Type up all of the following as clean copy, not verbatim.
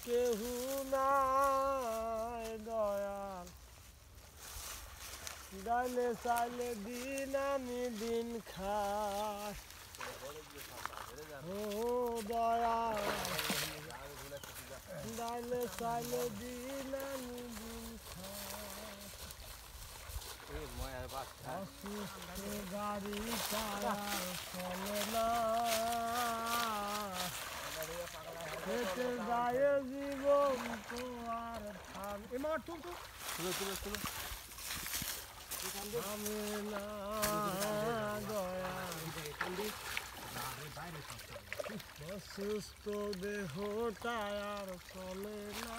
কেহু নাই দয়াল ডাইলে চাইলে দিন আমি দিন খাই ও দয়াল ডাইলে চাইলে দিন আমি দিন খাই অসুস্থ গাড়ি টায়ার চলে না হেঁটে যায় জীবন তো আর থাম এমার তুলো থামে না দয়াল অসুস্থ দেহ টায়ার চলে না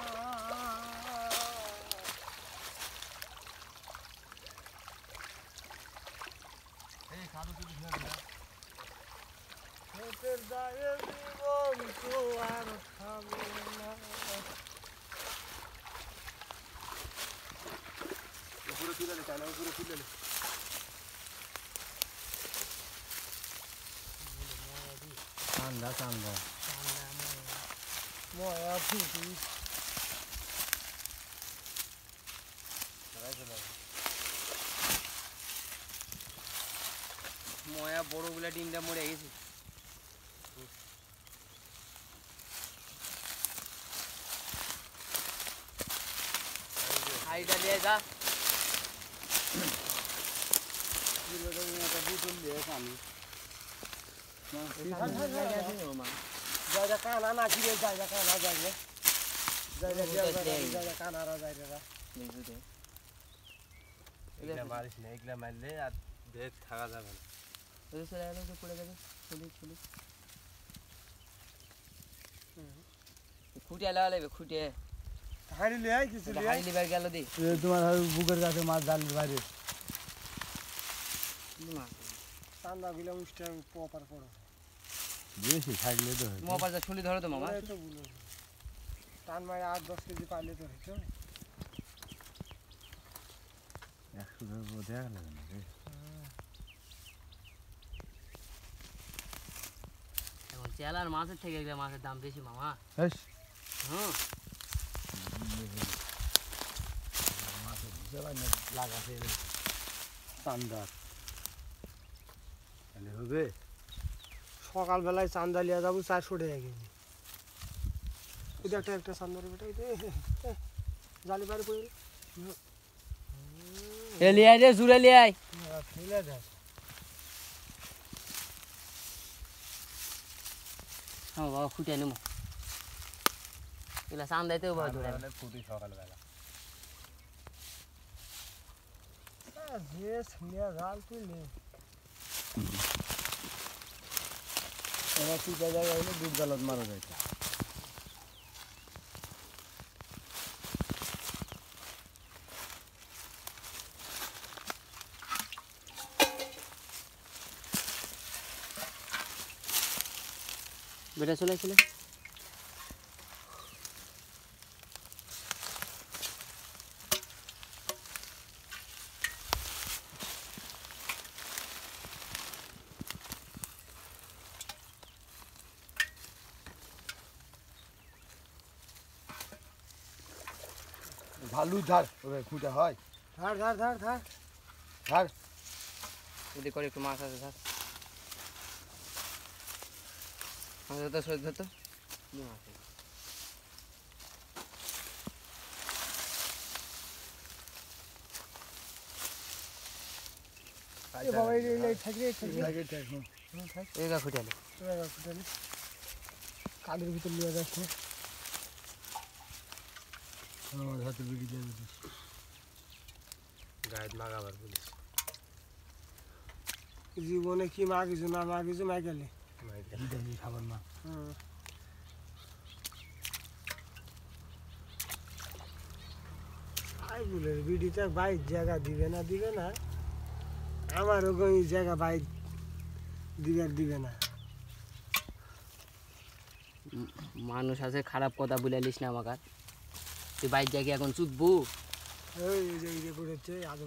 হেঁটে যায় জীবন তো আর থামে না উপরে তুলে নে চালা উপরে তুলে নে চান্দা চান্দা ময়া ফুটি ময়া বড়গুলা ডিমটা মরে গেছে হাইটা দিয়ে যা জায়গা কানা না কিরে জায়গা কানা জায়গা জায়গা কানারা জায়গা এগুলা মারিস না এগুলা মারলে আর বেগ থাকা যাবে না খুঁটিয়া লাগালে খুঁটিয়ে হাড়ি লিয়ে আই কিছু লিয়ে হাড়ি লিবার গেল দি তোমার বুকের কাছে মাছ জাল বাইরে চান্দা গুলো উষ্টা পপার পড়ো বেশি থাকলে তো মোবাইলটা ছুলি ধরো তো মামা তো বলো টান মারে 8-10 কেজি পাইলে তো হইতো 100 টাকা দেখা লাগে না রে এখন চেলার মাছের থেকে এগুলা মাছের দাম বেশি মামা হ্যাঁ হুম মাছের জবাই না লাগাতে চান্দার তাহলে হবে সকাল বেলায় চান্দা লিয়া যাবো 400 টাকা কেজি এটা একটা চান্দার বেটা জালি বাইরে পড়ে এ লিয়াই রে জুড়ে লিয়াই ফেলে দেয় হ্যাঁ বাবা খুঁটিয়ে নেবো এগুলা চান্দাইতেও বাবা ধরে ফুটি সকালবেলা যে নিয়ে জাল তুলে এবার ঠিক জায়গায় হলে দুধ জালত মারা যায় বেটা চলে আসলে ভালু ধার ওরে খুঁটা হয় ধার ধার ধার ধার ধার যদি করে একটু মাছ আছে স্যার মাছ ধরতো সহ্য ধরতো এ বাবা এই থাকলে এগা খুঁটিয়ালে কাদের ভিতর লিয়ে যাচ্ছে আমার হাতে বিড়ি দিয়ে দিস গায়ে মাগাবার বলিস জীবনে কি মাগিছো না মাগিছো মাইকেলে খাবার না আই বলে বিডিতে বাইক জায়গা দিবে না আমারও ওই জায়গা বাইক দিবে না মানুষ আছে খারাপ কথা বলিস না আমাকে তুই বাইক জায়গায় এখন চুপবু ওই যে করেছে আজ